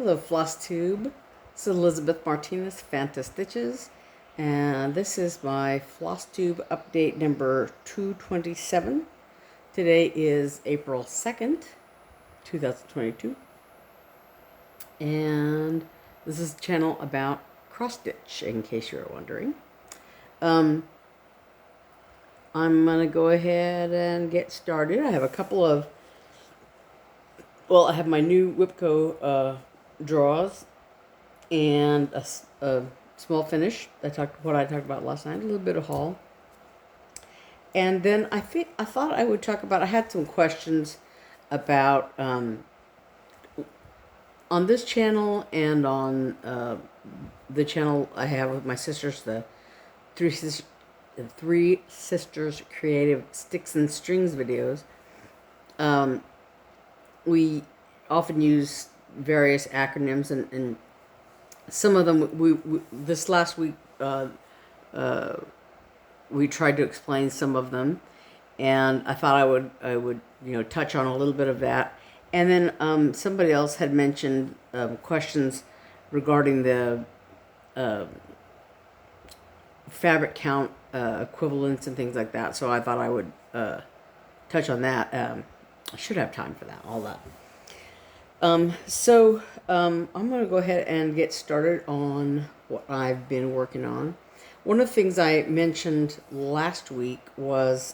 Hello, Flosstube. This is Elizabeth Martinez, phantastitches, and this is my Flosstube update number 227. Today is April 2nd, 2022, and this is a channel about cross-stitch, in case you're wondering. I'm going to go ahead and get started. I have a couple of, I have my new WIPGO draws and a small finish. What I talked about last night, a little bit of haul. And then I thought I would talk about, I had some questions about, on this channel and on the channel I have with my sisters, the Three Sisters Creative Sticks and Strings videos. We often use various acronyms, and some of them, this last week, we tried to explain some of them, and I thought I would touch on a little bit of that. And then somebody else had mentioned questions regarding the fabric count equivalents and things like that. So I thought I would touch on that. I should have time for that, all that. I'm going to go ahead and get started on what I've been working on. One of the things I mentioned last week was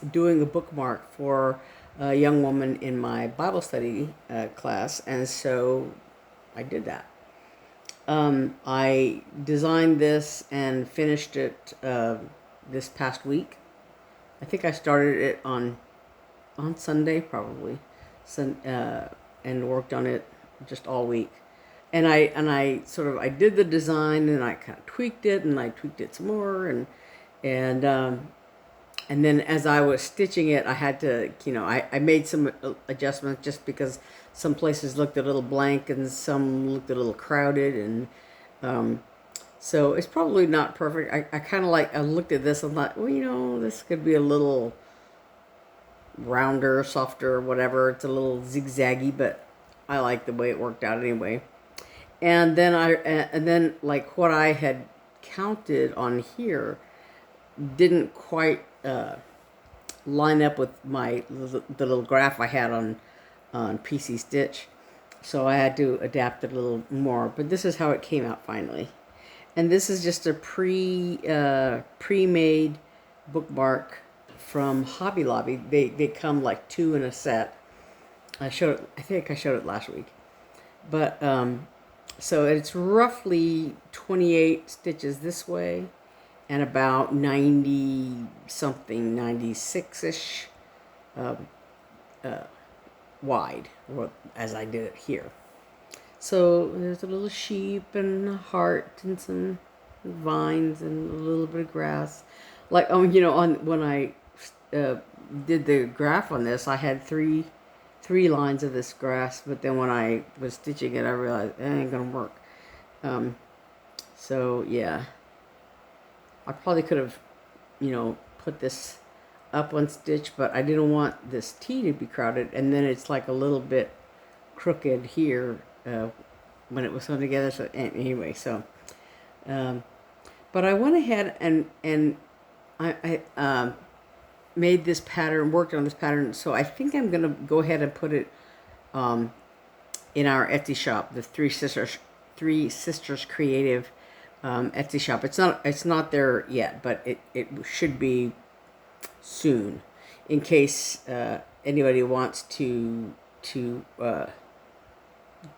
doing a bookmark for a young woman in my Bible study class, and so I did that. I designed this and finished it this past week. I think I started it on Sunday, probably, and worked on it just all week. And I did the design, and I kind of tweaked it, and I tweaked it some more, and then as I was stitching it, I had to, I made some adjustments just because some places looked a little blank and some looked a little crowded, and so it's probably not perfect. I kind of I looked at this and thought, well, this could be a little rounder, softer, whatever. It's a little zigzaggy, but I like the way it worked out anyway. And then what I had counted on here didn't quite line up with the little graph I had on PC Stitch, so I had to adapt it a little more. But this is how it came out finally, and this is just a pre-made bookmark from Hobby Lobby. They come like 2 in a set. I think I showed it last week, but so it's roughly 28 stitches this way, and about 90 something, 96-ish wide, as I did it here. So there's a little sheep and a heart and some vines and a little bit of grass. When I did the graph on this, I had three lines of this grass, but then when I was stitching it, I realized it ain't gonna work. So yeah, I probably could have, put this up one stitch, but I didn't want this T to be crowded, and then it's like a little bit crooked here when it was sewn together. So anyway, but I went ahead and I made this pattern, worked on this pattern, so I think I'm going to go ahead and put it in our Etsy shop, the Three Sisters Creative Etsy shop. It's not there yet, but it should be soon, in case anybody wants to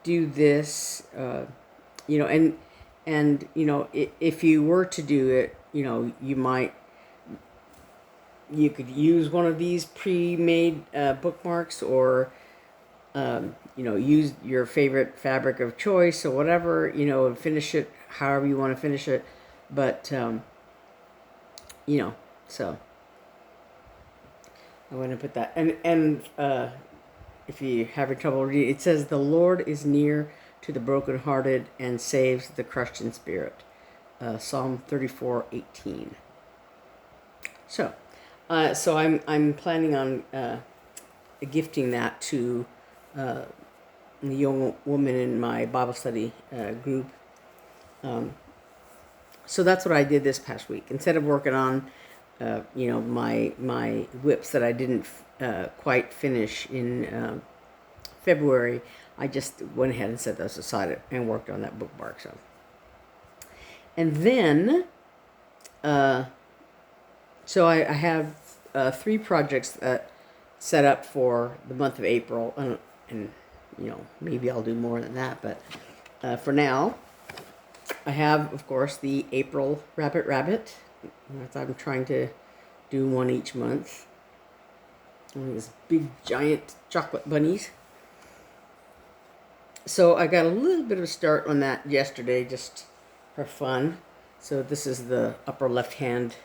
do this, and if you were to do it, you could use one of these pre-made bookmarks, or use your favorite fabric of choice or whatever, and finish it however you want to finish it. But so I want to put that, and if you're having trouble reading, it says, "The Lord is near to the brokenhearted and saves the crushed in spirit." Psalm 34:18. So I'm planning on gifting that to the young woman in my Bible study group. So that's what I did this past week. Instead of working on, my whips that I didn't quite finish in February, I just went ahead and set those aside and worked on that bookmark. So, and then, so I have 3 projects set up for the month of April, and maybe I'll do more than that, but for now, I have, of course, the April Rabbit. I'm trying to do one each month. One of these big, giant chocolate bunnies. So I got a little bit of a start on that yesterday, just for fun. So this is the upper left-hand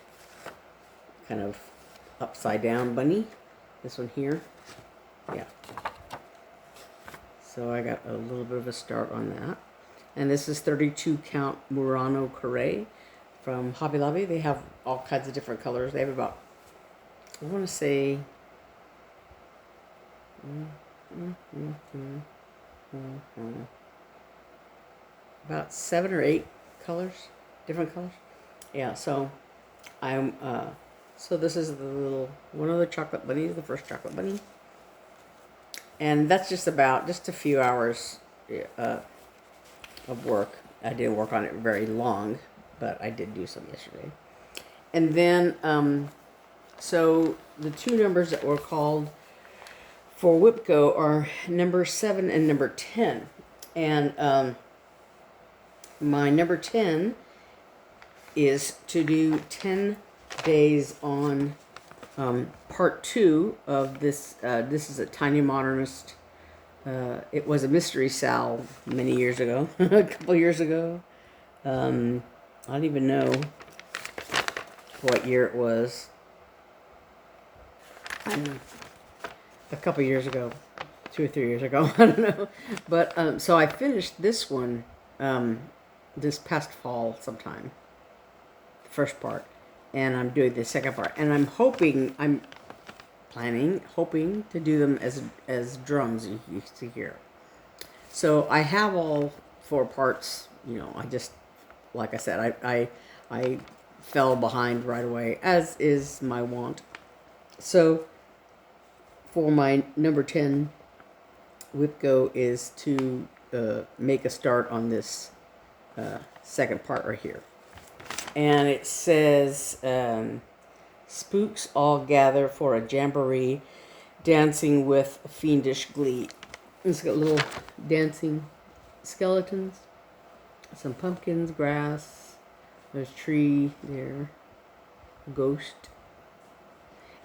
kind of upside-down bunny. This one here. Yeah. So I got a little bit of a start on that. And this is 32 count Murano Carré from Hobby Lobby. They have all kinds of different colors. They have about, I want to say, about 7 or 8 colors, different colors. Yeah, so so this is one of the chocolate bunnies, the first chocolate bunny. And that's just a few hours of work. I didn't work on it very long, but I did do some yesterday. And then, so the 2 numbers that were called for WIPGO are number 7 and number 10. And my number 10 is to do 10 days on part 2 of this. This is a Tiny Modernist. It was a mystery Sal many years ago, a couple years ago. I don't even know what year it was. A couple years ago, 2 or 3 years ago, I don't know. But so I finished this one this past fall sometime, the first part, and I'm doing the second part, and I'm hoping to do them as drums you used to hear. So I have all 4 parts. I just, like I said, I fell behind right away, as is my wont. So for my number 10, WIPGO is to make a start on this second part right here. And it says, spooks all gather for a jamboree, dancing with fiendish glee. It's got little dancing skeletons, some pumpkins, grass, there's tree there, ghost.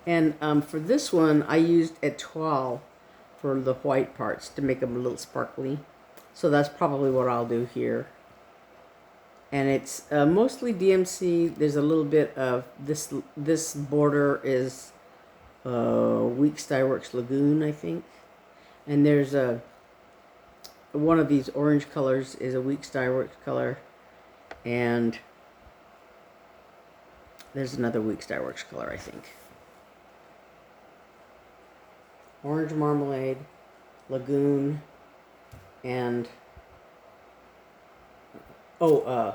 And for this one, I used étoile for the white parts to make them a little sparkly. So that's probably what I'll do here. And it's mostly DMC. There's a little bit of this border is Week Styworks Lagoon, I think. And there's one of these orange colors is a Week Styworks color. And there's another Week Styworks color, I think. Orange Marmalade, Lagoon, and I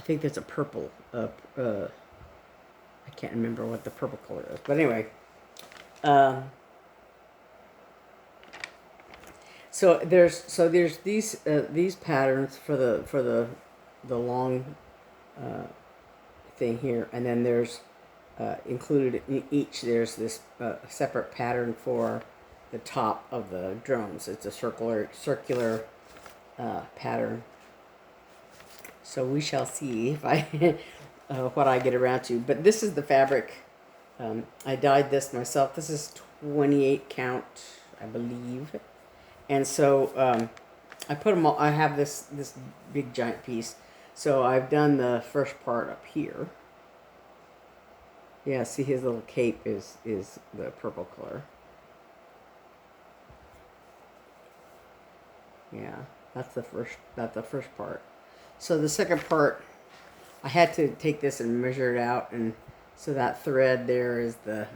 think there's a purple. I can't remember what the purple color is, but anyway. So there's these patterns for the long thing here, and then there's included in each. There's this separate pattern for the top of the drums. It's a circular pattern. So we shall see if I what I get around to. But this is the fabric. I dyed this myself. This is 28 count, I believe. And so I put them all. I have this big giant piece. So I've done the first part up here. Yeah, see his little cape is the purple color. Yeah, that's the first part. So the second part, I had to take this and measure it out, and so that thread there is the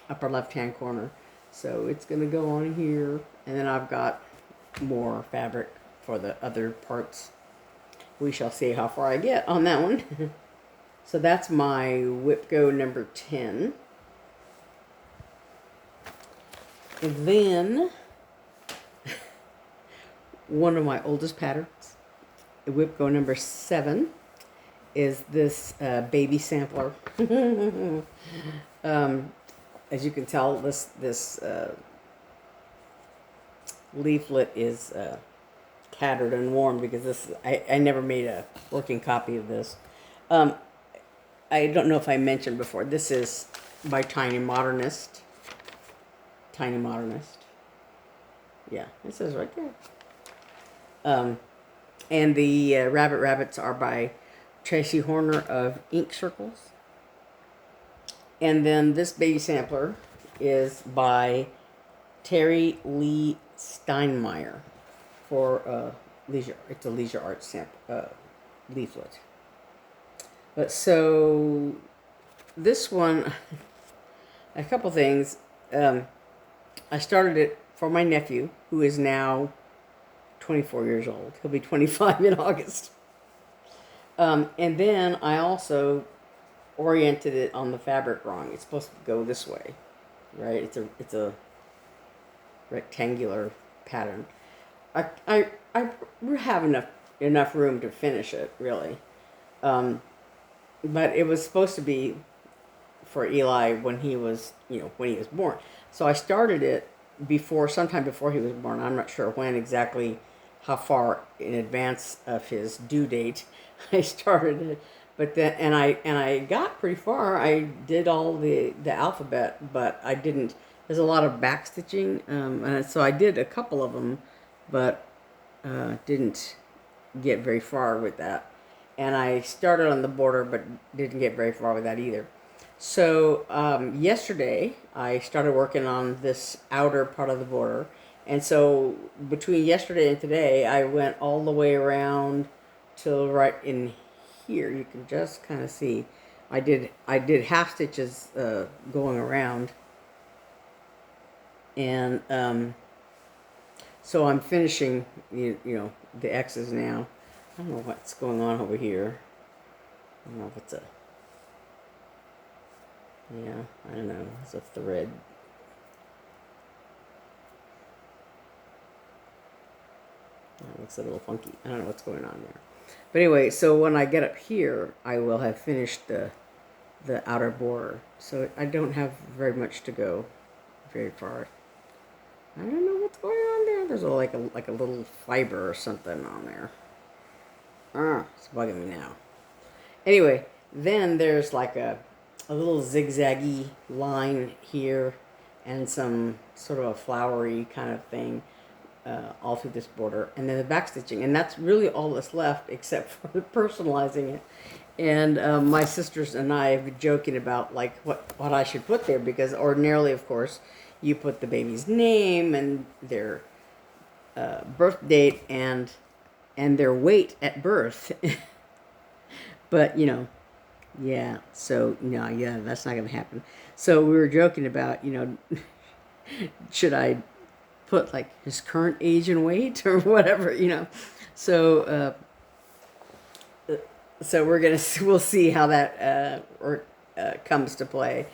upper left-hand corner. So it's going to go on here. And then I've got more fabric for the other parts. We shall see how far I get on that one. So that's my WIPGO number 10. And then one of my oldest patterns, WIPGO number 7, is this baby sampler. As you can tell, this leaflet is tattered and worn because this I never made a working copy of this. I don't know if I mentioned before, this is by Tiny Modernist. Tiny Modernist. Yeah, it says right there. And the rabbits are by Tracy Horner of Ink Circles. And then this baby sampler is by Terrie Lee Steinmeyer for leisure. It's a leisure arts sample leaflet. But so this one, a couple things. I started it for my nephew, who is now 24 years old. He'll be 25 in August. And then I also oriented it on the fabric wrong. It's supposed to go this way, right? It's a rectangular pattern. I have enough room to finish it, really. But it was supposed to be for Eli when he was born. So I started it sometime before he was born. I'm not sure when exactly, how far in advance of his due date I started it. But then, and I got pretty far. I did all the alphabet, but I didn't. There's a lot of back stitching, and so I did a couple of them, but didn't get very far with that. And I started on the border, but didn't get very far with that either. So yesterday, I started working on this outer part of the border. And so between yesterday and today, I went all the way around till right in here. You can just kind of see. I did half stitches going around. And so I'm finishing, the X's now. I don't know what's going on over here. I don't know if it's I don't know. It's a thread. That looks a little funky. I don't know what's going on there. But anyway, so when I get up here, I will have finished the outer border. So I don't have very much to go, very far. I don't know what's going on there. There's like a little fiber or something on there. It's bugging me now. Anyway, then there's like a little zigzaggy line here and some sort of a flowery kind of thing all through this border. And then the back stitching. And that's really all that's left except for personalizing it. And my sisters and I have been joking about like what I should put there, because ordinarily, of course, you put the baby's name and their birth date and their weight at birth. But, so, that's not going to happen. So we were joking about, should I put, like, his current age and weight or whatever, So, we'll see how that comes to play.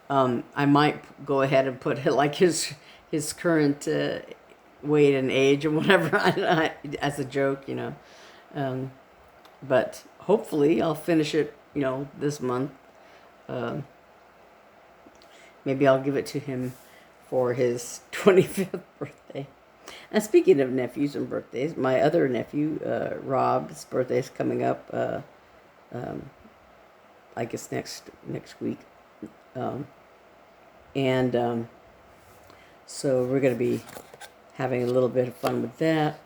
I might go ahead and put, like, his current weight and age and whatever as a joke, but hopefully I'll finish it, this month. Maybe I'll give it to him for his 25th birthday. And speaking of nephews and birthdays, my other nephew, Rob's birthday is coming up, I guess next week. So we're going to be having a little bit of fun with that.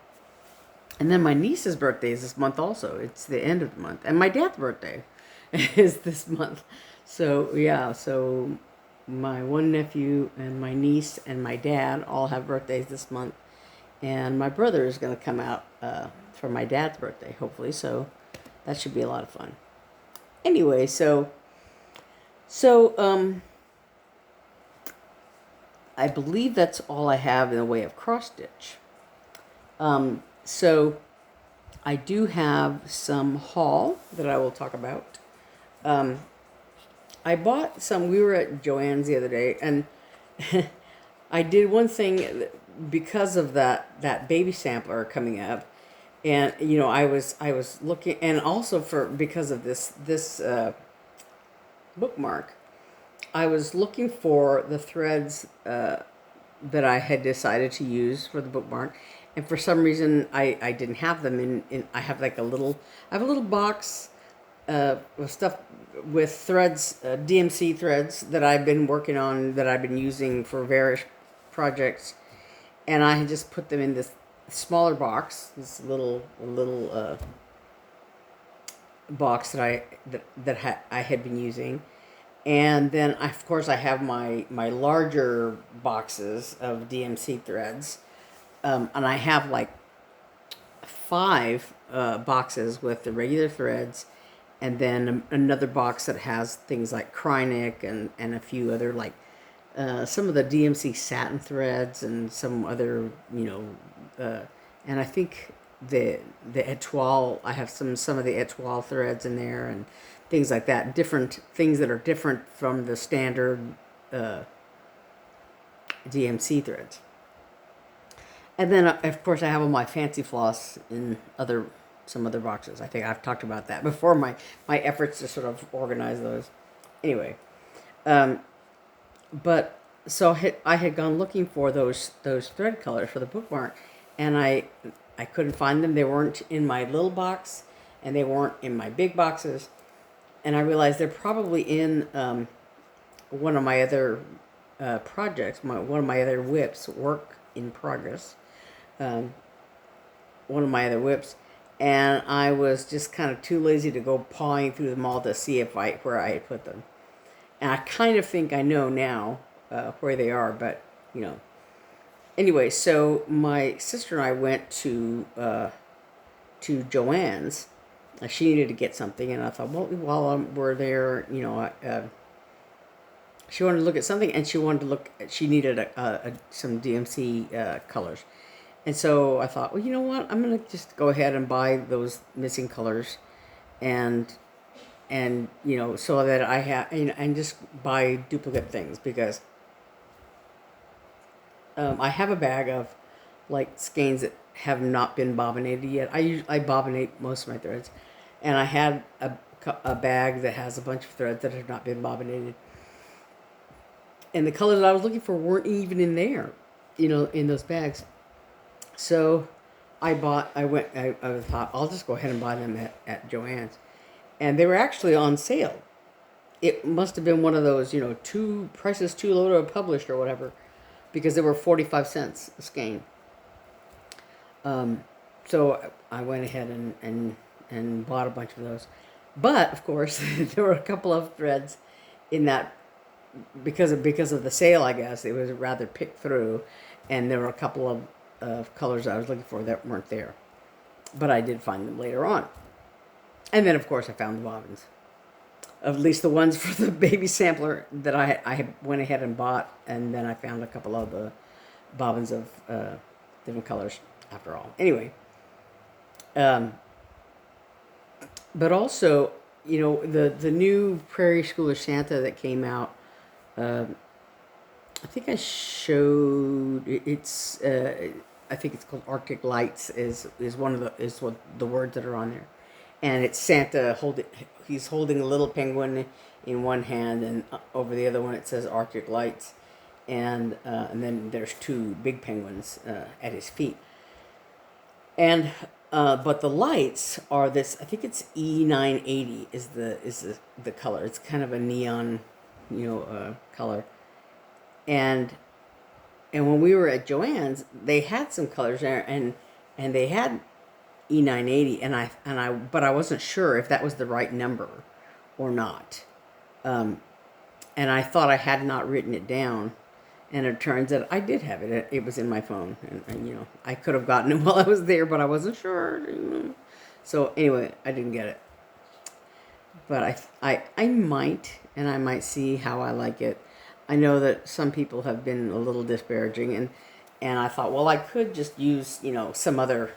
And then my niece's birthday is this month also. It's the end of the month. And my dad's birthday is this month. So, so my one nephew and my niece and my dad all have birthdays this month. And my brother is going to come out for my dad's birthday, hopefully. So that should be a lot of fun. Anyway, I believe that's all I have in the way of cross stitch. So I do have some haul that I will talk about. I bought some. We were at Joann's the other day, and I did one thing because of that baby sampler coming up, and I was looking, and also because of this bookmark, I was looking for the threads that I had decided to use for the bookmark, and for some reason I didn't have them in. I have like I have a little box with stuff with threads, DMC threads that I've been working on, that I've been using for various projects, and I had just put them in this smaller box, this little box that I had been using. And then, of course, I have my larger boxes of DMC threads, and I have like 5 boxes with the regular threads, and then another box that has things like Krynic and a few other, like some of the DMC satin threads and some other, and I think the étoile, I have some of the étoile threads in there, and things like that, different things that are different from the standard DMC threads. And then, of course, I have all my fancy floss in some other boxes. I think I've talked about that before, my efforts to sort of organize those. Anyway, but so I had gone looking for those thread colors for the bookmark, and I couldn't find them. They weren't in my little box, and they weren't in my big boxes. And I realized they're probably in one of my other projects, one of my other WIPs, work in progress, one of my other WIPs. And I was just kind of too lazy to go pawing through them all to see where I had put them. And I kind of think I know now where they are, but, Anyway, so my sister and I went to Joann's. She needed to get something, and I thought, well, while we're there, she wanted to look at something, and she needed some DMC colors. And so I thought, well, you know what? I'm going to just go ahead and buy those missing colors, and so that I have, and just buy duplicate things, because I have a bag of like skeins that have not been bobbinated yet. I bobbinate most of my threads, and I had a bag that has a bunch of threads that have not been bobbinated, and the colors that I was looking for weren't even in there, in those bags. So I thought, I'll just go ahead and buy them at Joann's, and they were actually on sale. It must have been one of those, two prices too low to publish or whatever, because they were 45 cents a skein. So I went ahead and bought a bunch of those. But, of course, there were a couple of threads in that, because of the sale, I guess. It was rather picked through, and there were a couple of colors I was looking for that weren't there. But I did find them later on. And then, of course, I found the bobbins. At least the ones for the baby sampler that I went ahead and bought, and then I found a couple of the bobbins of different colors after all. Anyway, but also, the new Prairie Schooler Santa that came out, I think I showed, it's, I think it's called Arctic Lights is what the words that are on there. And it's Santa he's holding a little penguin in one hand, and over the other one it says Arctic Lights, and then there's 2 big penguins at his feet. And but the lights are this. I think it's E980 is the color. It's kind of a neon, color. And when we were at Joann's, they had some colors there, and they had E980, but I wasn't sure if that was the right number or not. And I thought I had not written it down, and it turns out I did have it. It was in my phone, and I could have gotten it while I was there, but I wasn't sure. So anyway, I didn't get it. But I might see how I like it. I know that some people have been a little disparaging, and I thought, well, I could just use, some other,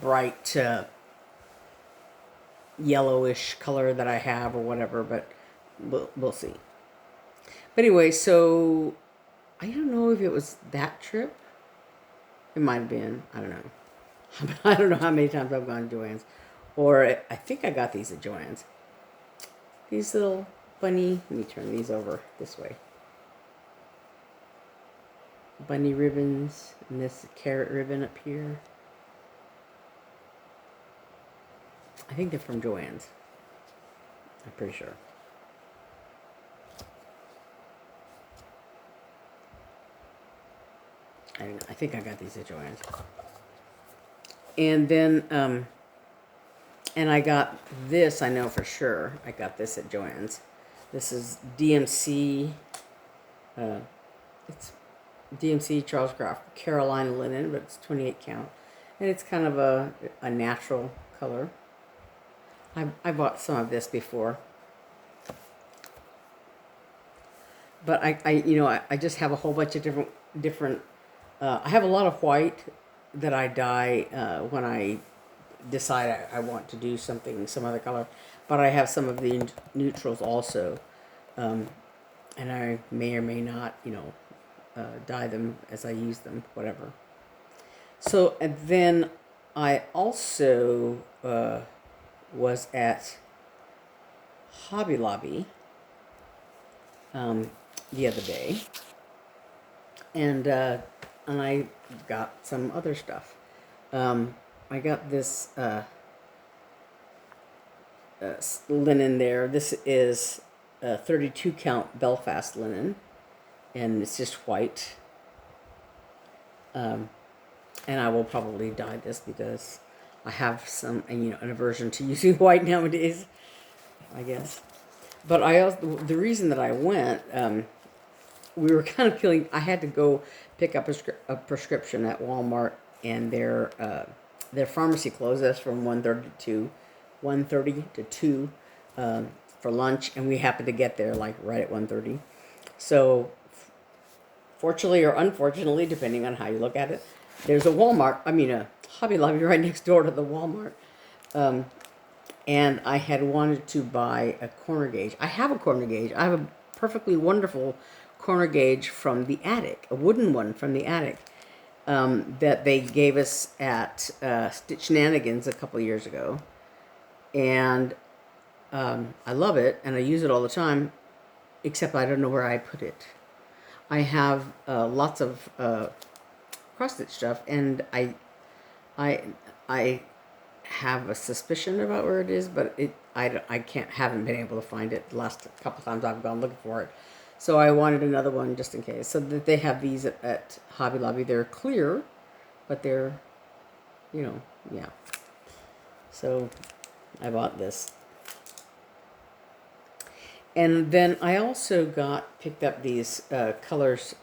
bright yellowish color that I have or whatever, but we'll see. But anyway, so I don't know if it was that trip. It might have been. I don't know. I don't know how many times I've gone to Joann's. Or I think I got these at Joann's. These little bunny, let me turn these over this way. Bunny ribbons and this carrot ribbon up here. I think they're from Joann's. I'm pretty sure. I think I got these at Joann's. And then, and I got this, I know for sure. I got this at Joann's. This is DMC, it's DMC Charles Craft Carolina linen, but it's 28 count. And it's kind of a natural color. I bought some of this before. But I just have a whole bunch of different I have a lot of white that I dye when I decide I want to do some other color. But I have some of the neutrals also. And I may or may not, dye them as I use them, whatever. So, and then I also was at Hobby Lobby the other day. And I got some other stuff. I got this linen there. This is 32 count Belfast linen, and it's just white. And I will probably dye this because I have an aversion to using white nowadays, I guess. But the reason that I went, we were kind of feeling, I had to go pick up a prescription at Walmart, and their pharmacy closed us from 1:30 to 2 for lunch, and we happened to get there like right at 1:30. So fortunately or unfortunately, depending on how you look at it, there's a Hobby Lobby right next door to the Walmart. And I had wanted to buy a corner gauge. I have a corner gauge. I have a perfectly wonderful corner gauge from the attic, a wooden one from the attic, that they gave us at Stitch Nanigans a couple years ago. And I love it, and I use it all the time, except I don't know where I put it. I have lots of cross-stitch stuff, and I have a suspicion about where it is, but I haven't been able to find it the last couple times I've gone looking for it. So I wanted another one just in case. So that they have these at Hobby Lobby. They're clear, but they're, yeah. So I bought this. And then I also picked up these colors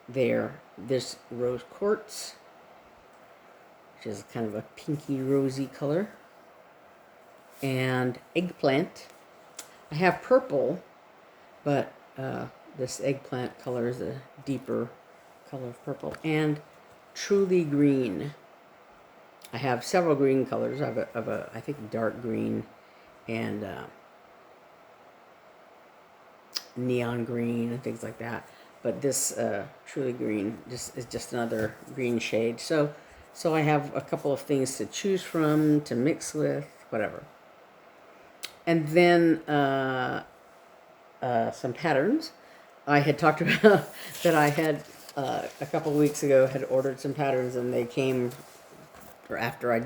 there. This rose quartz, which is kind of a pinky rosy color, and eggplant. I have purple, but this eggplant color is a deeper color of purple, and truly green. I have several green colors. I have I think dark green and neon green and things like that. But this truly green is just another green shade. So I have a couple of things to choose from, to mix with, whatever. And then some patterns. I had talked about that I had a couple of weeks ago had ordered some patterns, and they came right after I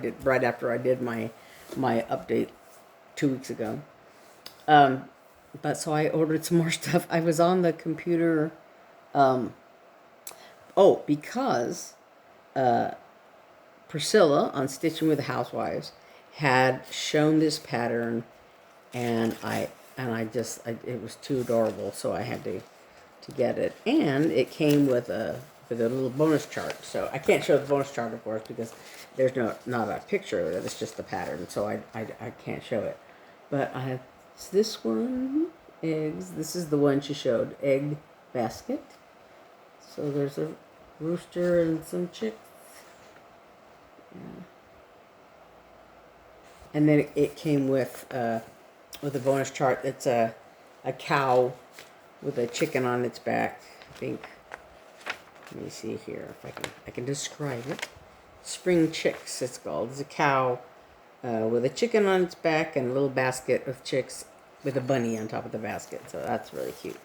did my update 2 weeks ago. But so I ordered some more stuff. I was on the computer. Because Priscilla on Stitching with the Housewives had shown this pattern, and it was too adorable, so I had to get it. And it came with a little bonus chart. So I can't show the bonus chart, of course, because there's not a picture of it. It's just the pattern, so I can't show it. But I have this one, eggs. This is the one she showed, egg basket. So there's a rooster and some chicks. Yeah. And then it came with a bonus chart. It's a cow with a chicken on its back. I think. Let me see here if I can describe it. Spring chicks, it's called. It's a cow with a chicken on its back and a little basket of chicks with a bunny on top of the basket. So that's really cute.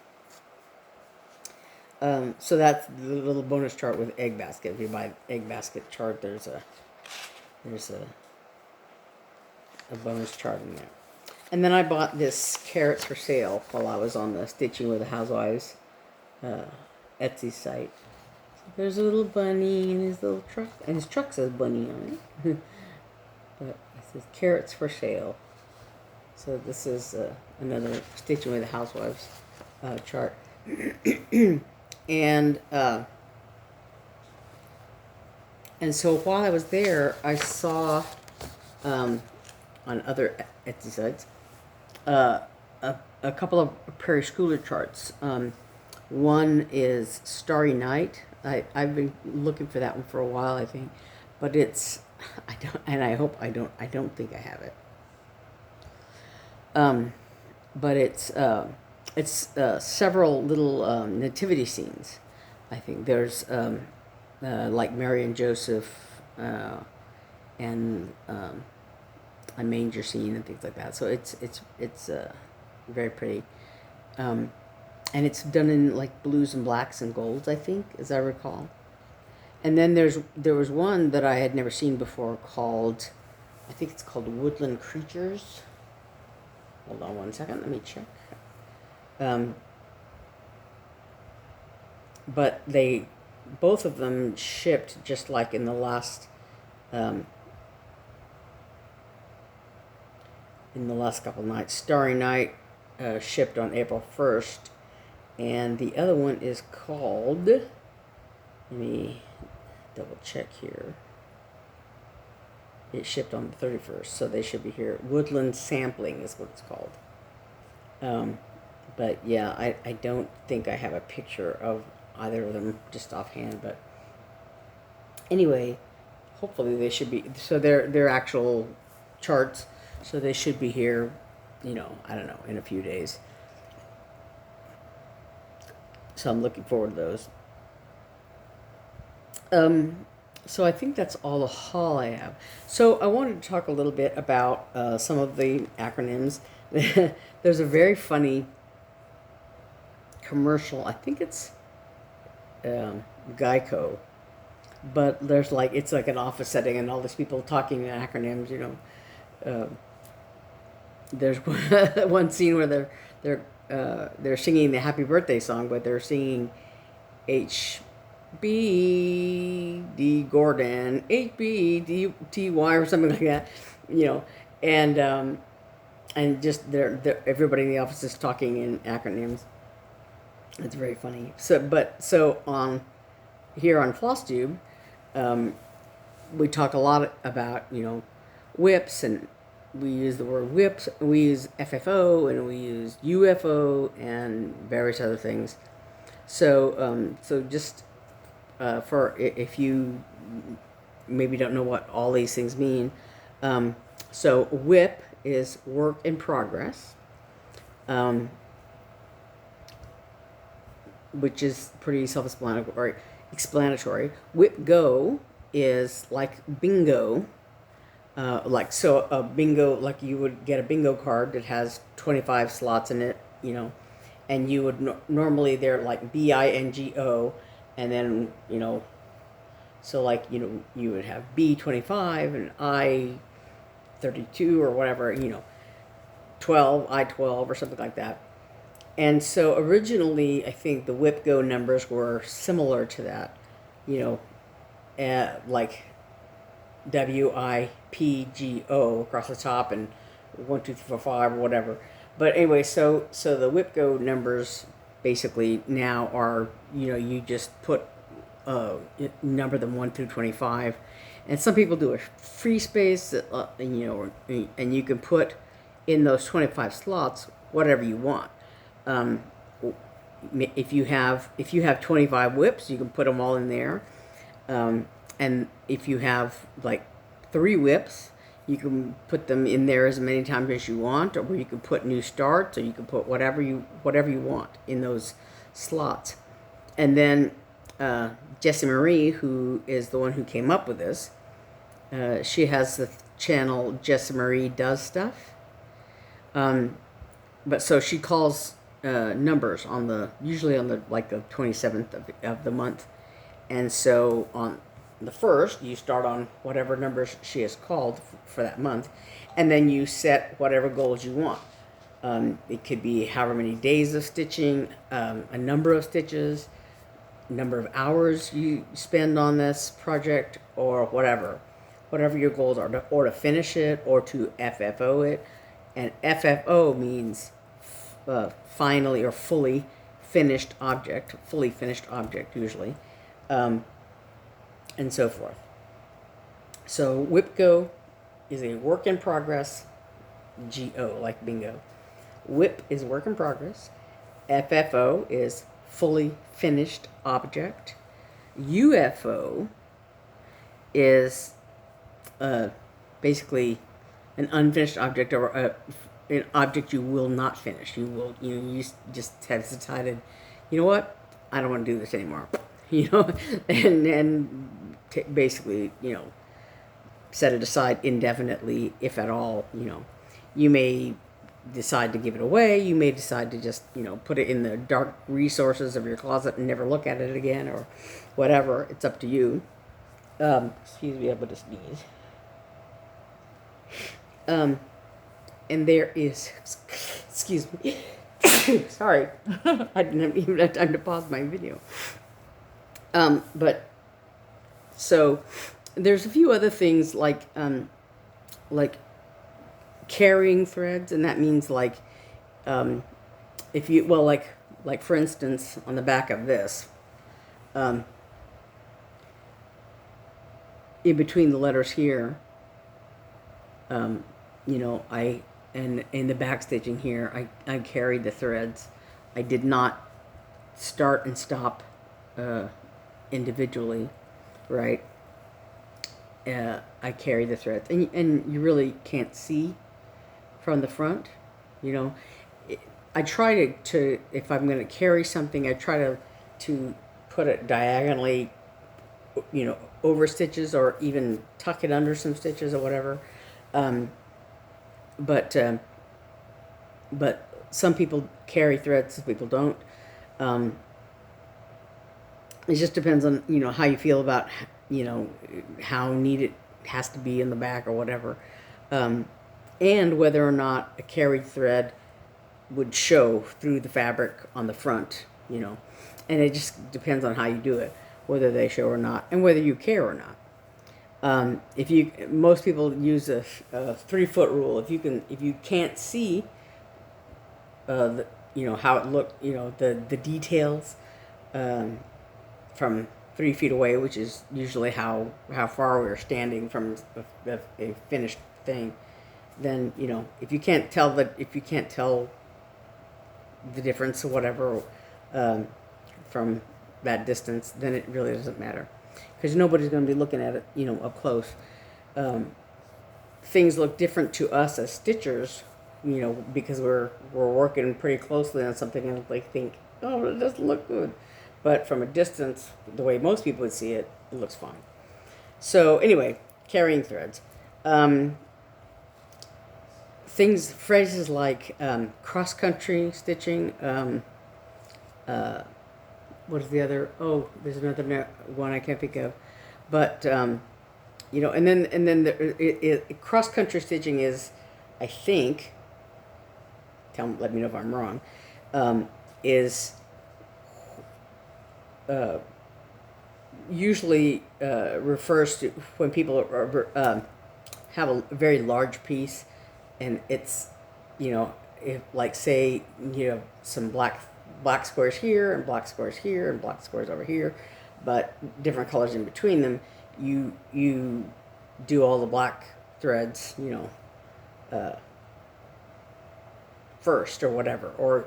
So that's the little bonus chart with egg basket. If you buy egg basket chart, there's a bonus chart in there. And then I bought this carrots for sale while I was on the Stitching with the Housewives Etsy site. So there's a little bunny in his little truck, and his truck says bunny on it. But it says carrots for sale. So this is another Stitching with the Housewives chart. And so while I was there, I saw on other Etsy sites a couple of Prairie Schooler charts. One is Starry Night. I've been looking for that one for a while, I think, but I don't think I have it. But it's several little nativity scenes. I think there's like Mary and Joseph and a manger scene and things like that. So it's very pretty, and it's done in like blues and blacks and golds, I think, as I recall. And then there was one that I had never seen before called, I think it's called Woodland Creatures. Hold on one second, let me check. But both of them shipped just like in the last couple nights. Starry Night shipped on April 1st, and the other one is called, let me double check here. It shipped on the 31st, so they should be here. Woodland Sampling is what it's called. But yeah, I don't think I have a picture of either of them just offhand, but anyway, hopefully they should be, so they're actual charts, so they should be here, I don't know, in a few days. So I'm looking forward to those. So I think that's all the haul I have. So I wanted to talk a little bit about some of the acronyms. There's a very funny commercial. I think it's Geico, but it's like an office setting and all these people talking in acronyms. There's one scene where they're singing the Happy Birthday song, but they're singing HBD Gordon, HBDTY or something like that, and just everybody in the office is talking in acronyms. It's very funny. So on here on Flosstube, we talk a lot about whips, and we use the word whips. We use FFO and we use UFO and various other things. So just for if you maybe don't know what all these things mean, so WIP is work in progress, which is pretty self-explanatory. WIPGO is like bingo, a bingo, like you would get a bingo card that has 25 slots in it, and you would normally they're like BINGO, and then so you would have B25 and I32 or whatever, 12, I12 or something like that. And so originally, I think the WIPGO numbers were similar to that, like WIPGO across the top and 1, 2, 3, 4, 5 or whatever. But anyway, so the WIPGO numbers basically now are, you just put number them 1 through 25, and some people do a free space, and you can put in those 25 slots whatever you want. If you have 25 whips, you can put them all in there. And if you have like 3 whips, you can put them in there as many times as you want, or you can put new starts, or you can put whatever you want in those slots. And then Jessie Marie, who is the one who came up with this, she has the channel Jessie Marie Does Stuff. But so she calls numbers usually on the 27th of the month, and so on the first you start on whatever numbers she has called for that month, and then you set whatever goals you want. It could be however many days of stitching, a number of stitches, number of hours you spend on this project, or whatever your goals are, or to finish it, or to FFO it. And FFO means finally or fully finished object usually, and so forth. So WIPGO is a work in progress, GO, like bingo. WIP is work in progress. FFO is fully finished object. UFO is basically an unfinished object, or an object you will not finish. You just have decided, you know what, I don't want to do this anymore. And basically, set it aside indefinitely, if at all. You may decide to give it away. You may decide to just, put it in the dark resources of your closet and never look at it again, or whatever. It's up to you. Excuse me, I'm going to sneeze. And there is, excuse me, sorry, I didn't even have time to pause my video. But so there's a few other things like carrying threads, and that means if you, like for instance, on the back of this, in between the letters here, and in the back stitching here, I carried the threads. I did not start and stop individually, right? I carry the threads, and you really can't see from the front. I try to if I'm going to carry something, I try to put it diagonally, over stitches, or even tuck it under some stitches or whatever. But some people carry threads, some people don't. It just depends on, how you feel about, how neat it has to be in the back or whatever. And whether or not a carried thread would show through the fabric on the front, And it just depends on how you do it, whether they show or not, and whether you care or not. Most people use a 3-foot rule. If you can't see, how it looked, the details, from 3 feet away, which is usually how far we're standing from a finished thing, then, if you can't tell the difference or whatever, from that distance, then it really doesn't matter. Because nobody's going to be looking at it, up close. Things look different to us as stitchers, because we're working pretty closely on something, and they think, oh, it doesn't look good. But from a distance, the way most people would see it, it looks fine. So anyway, carrying threads. Phrases like cross-country stitching. What is the other? Oh, there's another one I can't think of. But and then the cross-country stitching is, I think, let me know if I'm wrong, is usually refers to when people have a very large piece, and it's, if, like, say, some black squares here and black squares here and black squares over here, but different colors in between them. You do all the black threads, first or whatever, or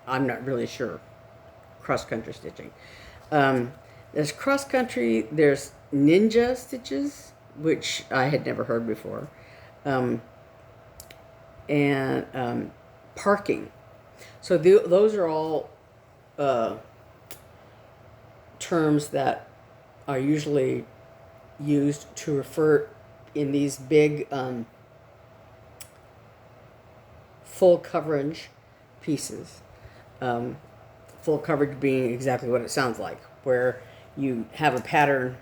I'm not really sure. Cross-country stitching. There's cross-country, there's ninja stitches, which I had never heard before, and parking. So those are all terms that are usually used to refer in these big full coverage pieces. Full coverage being exactly what it sounds like, where you have a pattern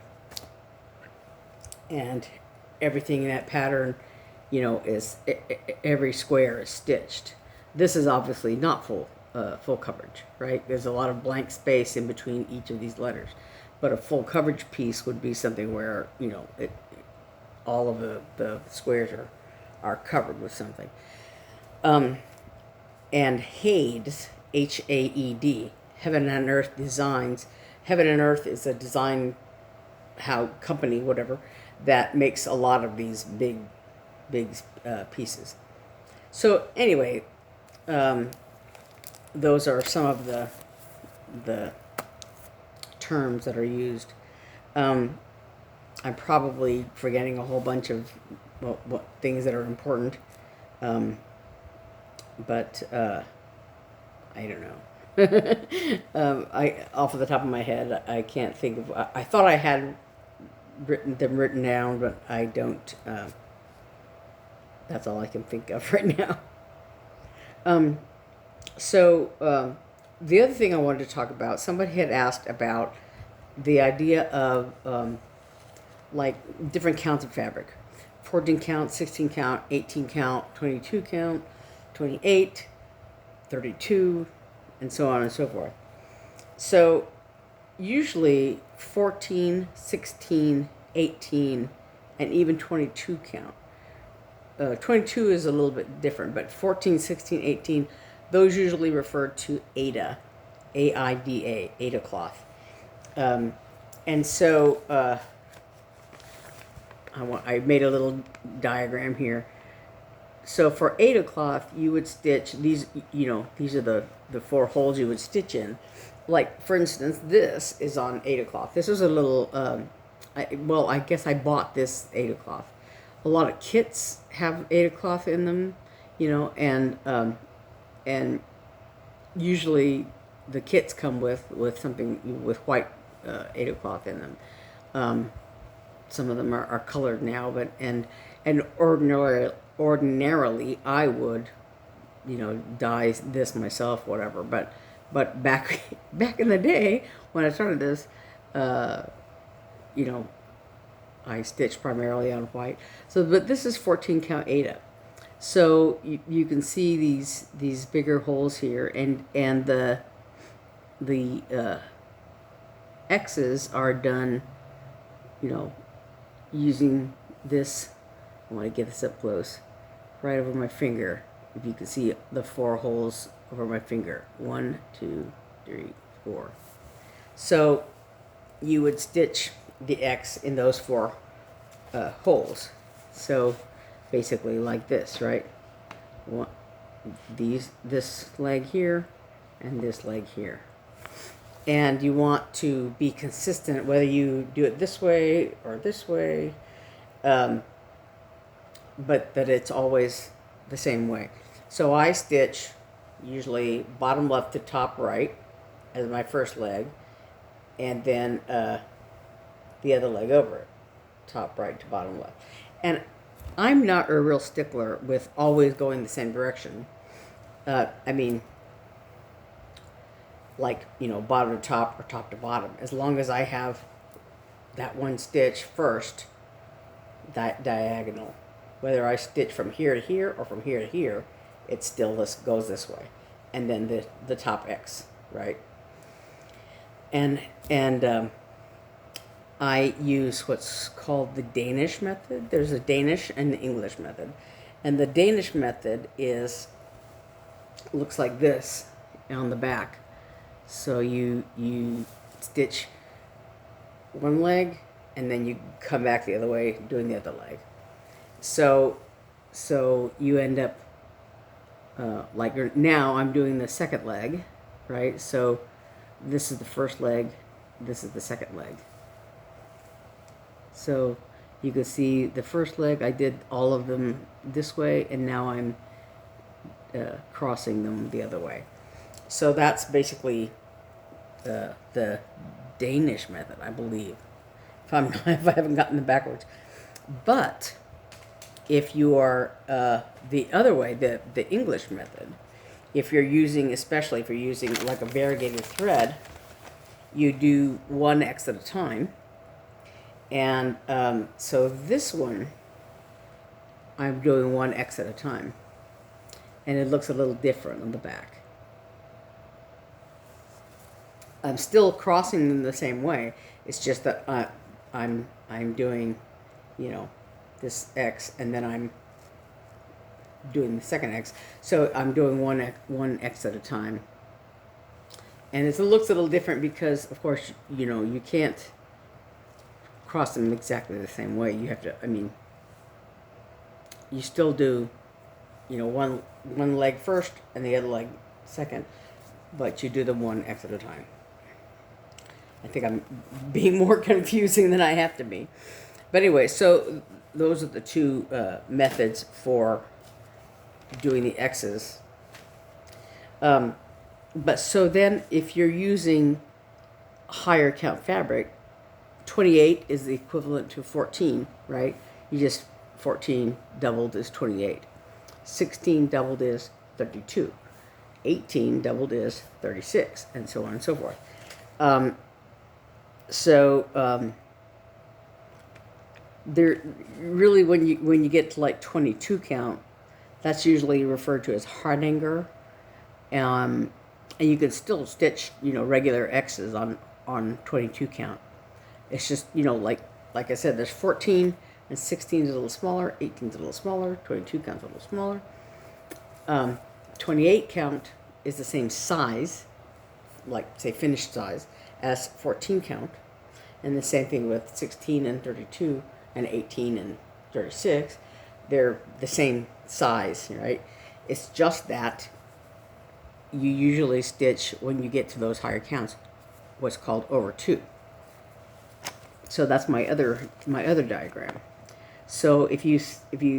and everything in that pattern, is every square is stitched. This is obviously not full coverage, right? There's a lot of blank space in between each of these letters, but a full coverage piece would be something where all of the squares are covered with something. And HAED, HAED, Heaven and Earth Designs. Heaven and Earth is a design company, whatever, that makes a lot of these big pieces. So anyway, those are some of the terms that are used. I'm probably forgetting a whole bunch of what things that are important, but I don't know. I off the top of my head, I can't think of. I thought I had them written down, but I don't. That's all I can think of right now. So the other thing I wanted to talk about, somebody had asked about the idea of like different counts of fabric. 14 count, 16 count, 18 count, 22 count, 28, 32, and so on and so forth. So usually 14, 16, 18, and even 22 count. 22 is a little bit different, but 14, 16, 18, those usually refer to Aida, A-I-D-A, Aida cloth. And so I made a little diagram here. So for Aida cloth, you would stitch these, these are the 4 holes you would stitch in. Like, for instance, this is on Aida cloth. This is a little, I guess I bought this Aida cloth. A lot of kits have Aida cloth in them, and usually the kits come with something with white Aida cloth in them. Some of them are colored now, but and ordinarily I would, dye this myself, whatever. But back in the day when I started this, I stitched primarily on white. So, but this is 14 count Aida. So you can see these bigger holes here, and the X's are done, using this. I want to get this up close, right over my finger. If you can see the 4 holes over my finger, 1, 2, 3, 4. So you would stitch the X in those 4 holes. So basically like this, right? This leg here and this leg here. And you want to be consistent whether you do it this way or this way, but that it's always the same way. So I stitch usually bottom left to top right as my first leg, and then the other leg over it, top right to bottom left. And I'm not a real stickler with always going the same direction. Bottom to top or top to bottom. As long as I have that one stitch first, diagonal. Whether I stitch from here to here or from here to here, it still goes this way. And then the top X, right? And I use what's called the Danish method. There's a Danish and the English method. And the Danish method looks like this on the back. So you stitch one leg and then you come back the other way doing the other leg. So you end up, like now I'm doing the second leg, right? So this is the first leg, this is the second leg. So you can see the first leg, I did all of them this way, and now I'm crossing them the other way. So that's basically the Danish method, I believe, if I haven't gotten them backwards. But if you are the other way, the English method, if you're using, especially if you're using like a variegated thread, you do 1x at a time. And so this one, I'm doing 1x at a time. And it looks a little different on the back. I'm still crossing them the same way. It's just that I'm doing, this X, and then I'm doing the second X. So I'm doing one X at a time. And it looks a little different because, of course, you can't cross them exactly the same way. You have to, you still do, one leg first and the other leg second, but you do them 1x at a time. I think I'm being more confusing than I have to be. But anyway, so those are the two methods for doing the X's. But so then if you're using higher count fabric, 28 is the equivalent to 14, right? 14 doubled is 28. 16 doubled is 32. 18 doubled is 36, and so on and so forth. There really, when you get to like 22 count, that's usually referred to as hardanger, and you can still stitch regular X's on 22 count. It's just like I said, there's 14 and 16 is a little smaller, 18 is a little smaller, 22 count's a little smaller. 28 count is the same size, like say finished size, as 14 count, and the same thing with 16 and 32 and 18 and 36. They're the same size, right? It's just that you usually stitch, when you get to those higher counts, what's called over 2. So that's my other diagram. So if you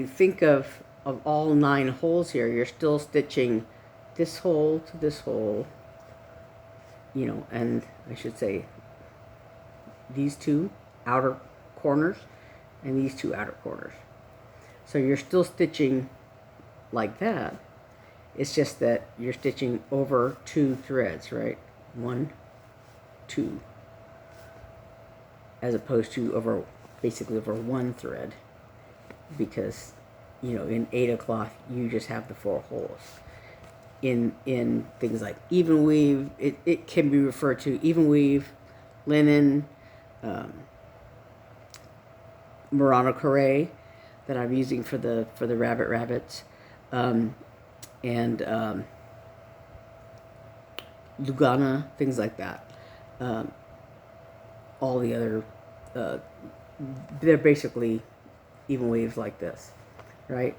think of all 9 holes here, you're still stitching this hole to this hole, and I should say these 2 outer corners and these 2 outer corners. So you're still stitching like that. It's just that you're stitching over 2 threads, right? 1, 2, as opposed to basically over 1 thread, because in Ada cloth you just have the 4 holes. In things like even weave, it can be referred to even weave, linen, Murano Carré that I'm using for the rabbits, and Lugana, things like that. All the other, they're basically even weaves like this, right?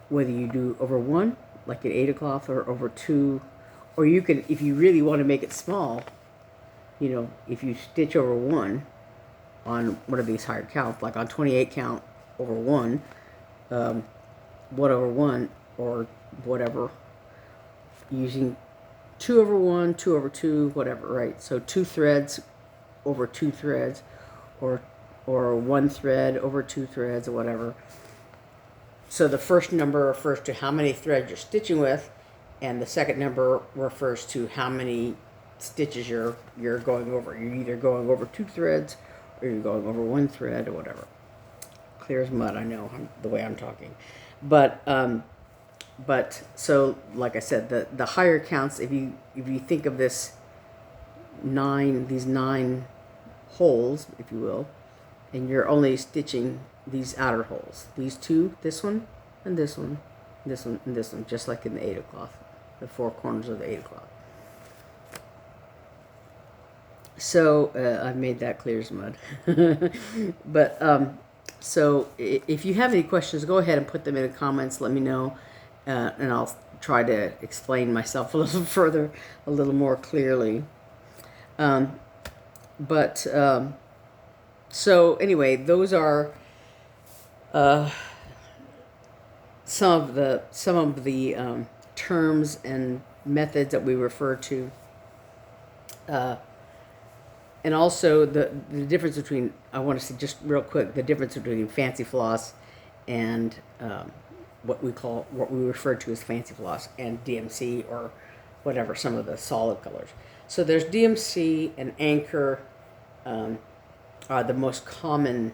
Whether you do over 1, like an Ada cloth, or over 2, or you can, if you really want to make it small, if you stitch over 1 on one of these higher counts, like on 28 count over 1, 1 over 1, or whatever, using 2 over 1, 2 over 2, whatever, right? So 2 threads over 2 threads, or 1 thread over 2 threads, or whatever. So the first number refers to how many threads you're stitching with, and the second number refers to how many stitches you're going over. You're either going over 2 threads, or you're going over 1 thread, or whatever. Clear as mud, I know, the way I'm talking. But so like I said, the higher counts, if you think of these 9 holes, if you will, and you're only stitching these outer holes, these 2, this one, and this one, this one, and this one, just like in the Ada cloth, the 4 corners of the Ada cloth. So I've made that clear as mud. But so if you have any questions, go ahead and put them in the comments. Let me know, and I'll try to explain myself a little further, a little more clearly. So anyway, those are some of the terms and methods that we refer to, and also the difference between, I want to say just real quick, the difference between fancy floss and what we refer to as fancy floss, and DMC, or whatever, some of the solid colors. So there's DMC and Anchor are the most common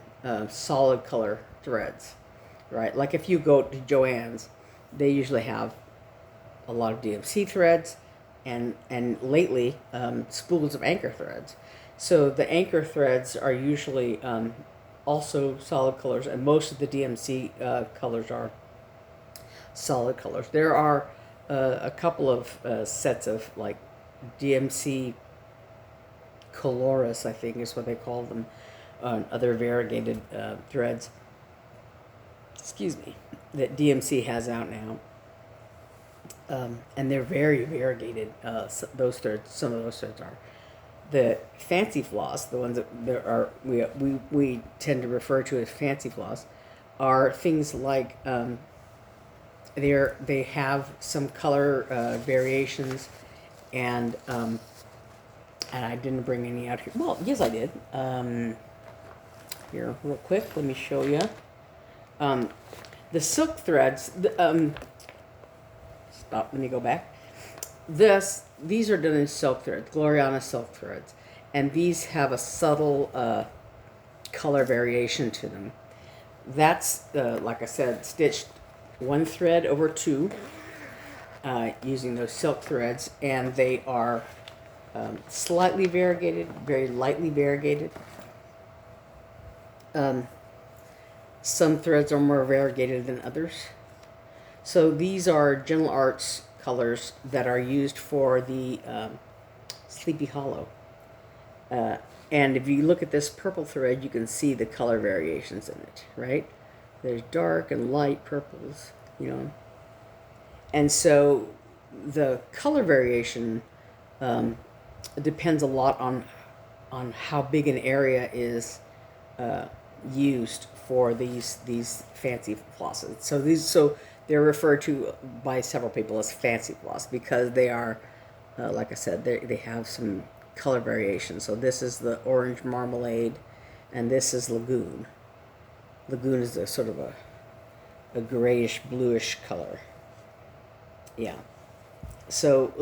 solid color threads, right? Like if you go to Joann's, they usually have a lot of DMC threads, and lately spools of Anchor threads. So the Anchor threads are usually also solid colors, and most of the DMC colors are solid colors. There are a couple of sets of like DMC Coloris, I think is what they call them, other variegated threads, excuse me, that DMC has out now. And they're very variegated, those threads, some of those threads are. The fancy floss, the ones that there are, we tend to refer to as fancy floss, are things like they have some color variations, and I didn't bring any out here. Well, yes, I did. Here, real quick, let me show you. The silk threads. Stop. Let me go back. These are done in silk threads, Gloriana silk threads, and these have a subtle color variation to them. That's like I said, stitched one thread over two using those silk threads, and they are slightly variegated, very lightly variegated. Some threads are more variegated than others. So these are Gentle Arts colors that are used for the Sleepy Hollow. And if you look at this purple thread, you can see the color variations in it, right? There's dark and light purples, you know. And so the color variation depends a lot on how big an area is used for these fancy flosses. So they're referred to by several people as fancy floss because they are, like I said, they have some color variation. So this is the orange marmalade, and this is lagoon. Lagoon is a sort of a grayish bluish color. Yeah. So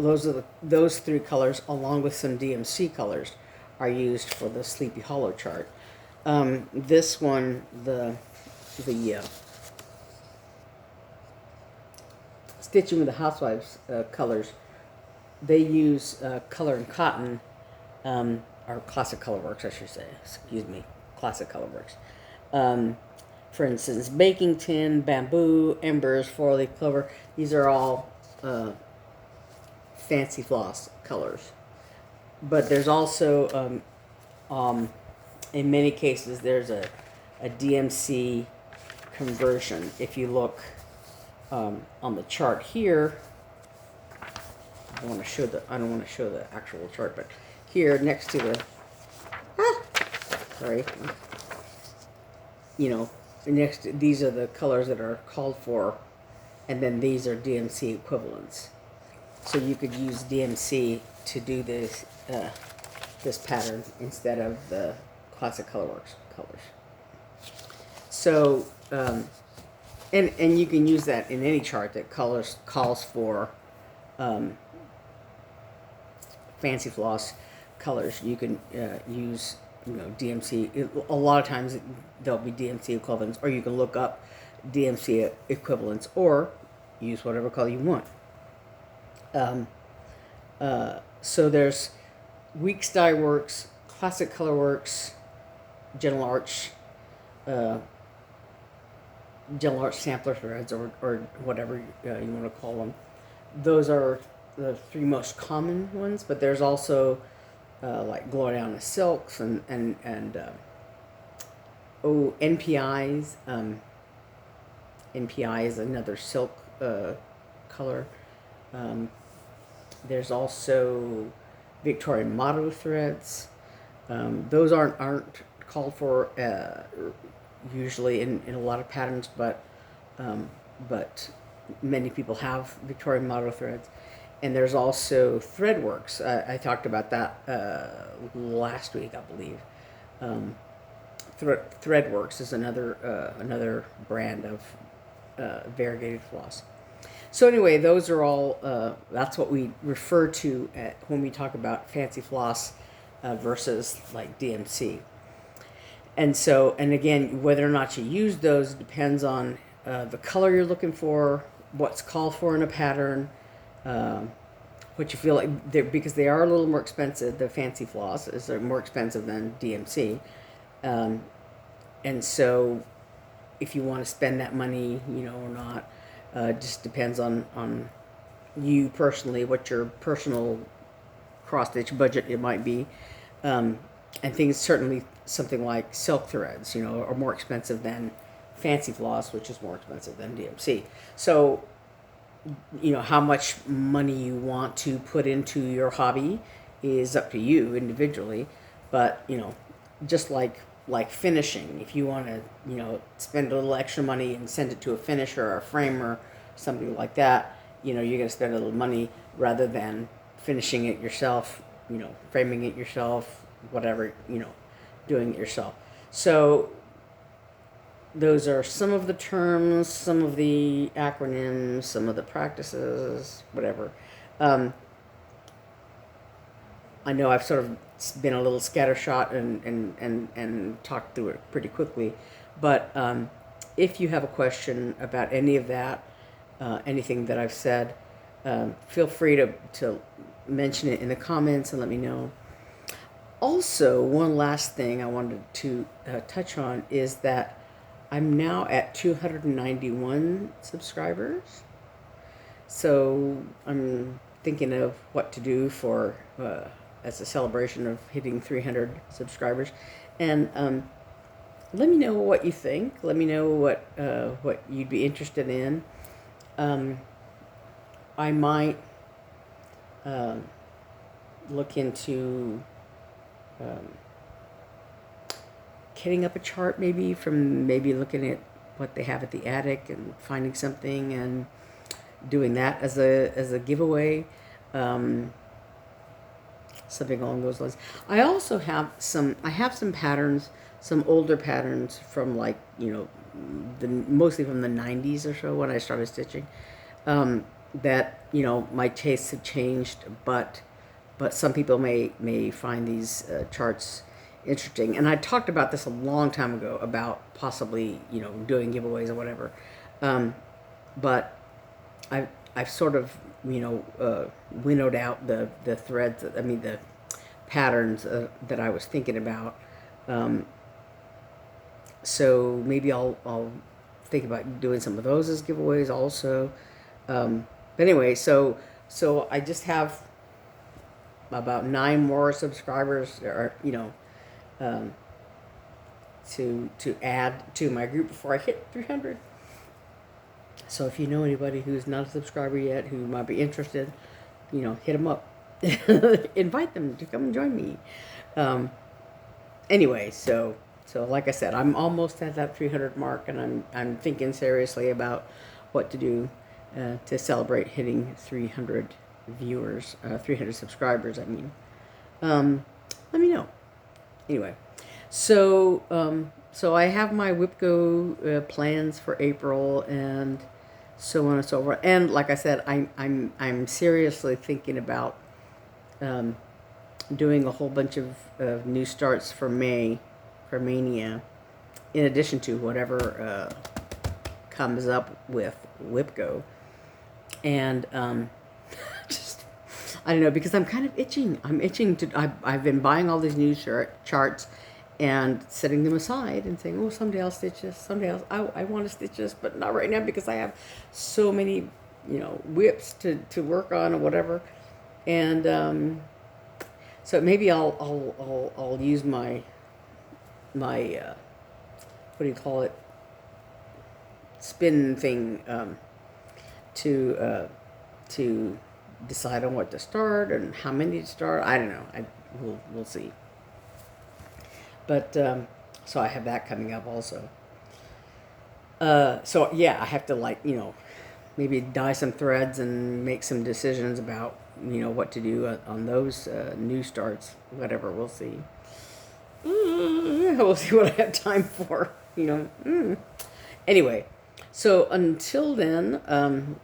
those three colors, along with some DMC colors, are used for the Sleepy Hollow chart. This one, the Stitching with the Housewives colors, they use Color and Cotton, or Classic Colorworks, I should say. Excuse me, Classic Colorworks. For instance, baking tin, bamboo, embers, four-leaf clover. These are all fancy floss colors. But there's also, in many cases, there's a DMC conversion. If you look on the chart here, I don't want to show the actual chart, but here next to the, sorry, you know, these are the colors that are called for, and then these are DMC equivalents. So you could use DMC to do this pattern instead of the Classic Colorworks colors. So, and you can use that in any chart that calls for fancy floss colors. You can use, you know, DMC. A lot of times there'll be DMC equivalents, or you can look up DMC equivalents, or use whatever color you want. So there's Weeks Dye Works, Classic Colorworks, Gentle Arts sampler threads, or whatever you want to call them. Those are the three most common ones, but there's also like Gloriana Silks and NPIs. NPI is another silk color. There's also Victorian motto threads. Those aren't called for usually in a lot of patterns, but many people have Victorian motto threads. And there's also Threadworks. I talked about that last week, I believe. Threadworks is another brand of variegated floss. So anyway, those are all. That's what we refer to when we talk about fancy floss versus like DMC. And so, and again, whether or not you use those depends on the color you're looking for, what's called for in a pattern, what you feel like, because they are a little more expensive. The fancy floss is more expensive than DMC. And so if you want to spend that money, or not, just depends on you personally, what your personal cross-stitch budget it might be. And things, certainly something like silk threads, are more expensive than fancy floss, which is more expensive than DMC. So, how much money you want to put into your hobby is up to you individually. But, just like finishing, if you want to, spend a little extra money and send it to a finisher or a framer, something like that, you're going to spend a little money rather than finishing it yourself, framing it yourself, whatever, doing it yourself. So those are some of the terms, some of the acronyms, some of the practices, whatever. I know I've sort of been a little scattershot and talked through it pretty quickly, but if you have a question about any of that, anything that I've said, feel free to mention it in the comments and let me know. Also, one last thing I wanted to touch on is that I'm now at 291 subscribers. So I'm thinking of what to do for as a celebration of hitting 300 subscribers. And let me know what you think. Let me know what you'd be interested in. I might look into getting up a chart, maybe looking at what they have at the attic and finding something and doing that as a giveaway, something along those lines. I also have some patterns, some older patterns from mostly from the 90s or so when I started stitching, that my tastes have changed, but some people may find these charts interesting. And I talked about this a long time ago about possibly doing giveaways or whatever, but I've sort of winnowed out the threads. The patterns that I was thinking about. So maybe I'll think about doing some of those as giveaways also. But anyway, so I just have about 9 more subscribers, or to add to my group before I hit 300. So if you know anybody who's not a subscriber yet who might be interested, hit them up. Invite them to come and join me. Anyway, so like I said, I'm almost at that 300 mark, and I'm thinking seriously about what to do to celebrate hitting 300 viewers, 300 subscribers. Let me know. Anyway, so I have my WIPGO plans for April and so on and so forth. And like I said, I'm seriously thinking about doing a whole bunch of new starts for May, for Mania, in addition to whatever comes up with WIPGO. And just, I don't know, because I'm kind of itching. I'm itching to, I've been buying all these new charts and setting them aside and saying, oh, someday I'll stitch this, someday I want to stitch this, but not right now because I have so many, whips to work on or whatever. And so maybe I'll use my what do you call it, spin thing, to to decide on what to start and how many to start. I don't know. We'll see. But so I have that coming up also. So yeah, I have to, like, maybe dye some threads and make some decisions about what to do on those new starts. Whatever, we'll see. We'll see what I have time for. Anyway, so until then, I'm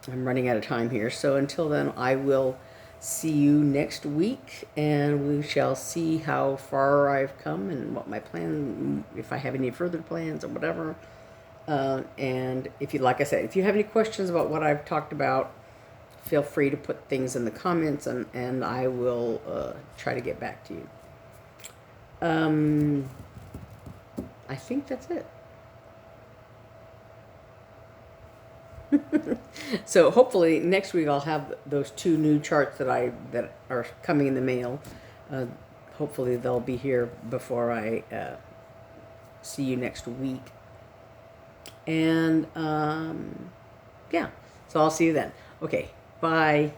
running out of time here. So until then, I will see you next week, and we shall see how far I've come and what my plan, if I have any further plans or whatever. And if you, like I said, if you have any questions about what I've talked about, feel free to put things in the comments, and I will try to get back to you. I think that's it. So hopefully next week I'll have those 2 new charts that are coming in the mail. Hopefully they'll be here before I see you next week. And yeah, so I'll see you then. Okay, bye.